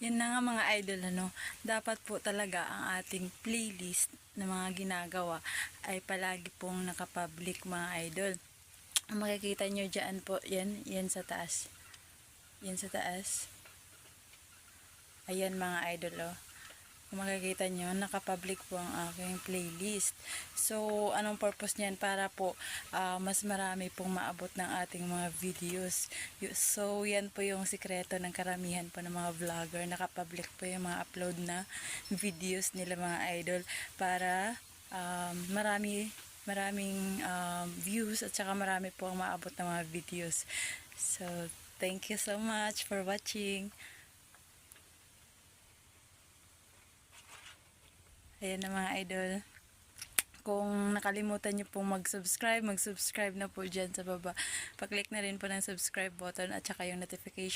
Yan na nga mga idol, dapat po talaga ang ating playlist na mga ginagawa ay palagi pong nakapublic mga idol. Makikita nyo dyan po, yan sa taas. Yan sa taas. Ayan mga idol, Kung makikita nyo, nakapublic po ang aking playlist. So, anong purpose niyan? Para po mas marami pong maabot ng ating mga videos. So, yan po yung sikreto ng karamihan po ng mga vlogger. Nakapublic po yung mga upload na videos nila mga idol. Para maraming views at saka marami po ang maabot ng mga videos. So, thank you so much for watching. Ayan na mga idol. Kung nakalimutan nyo pong mag-subscribe na po dyan sa baba. Pa-click na rin po ng subscribe button at saka yung notification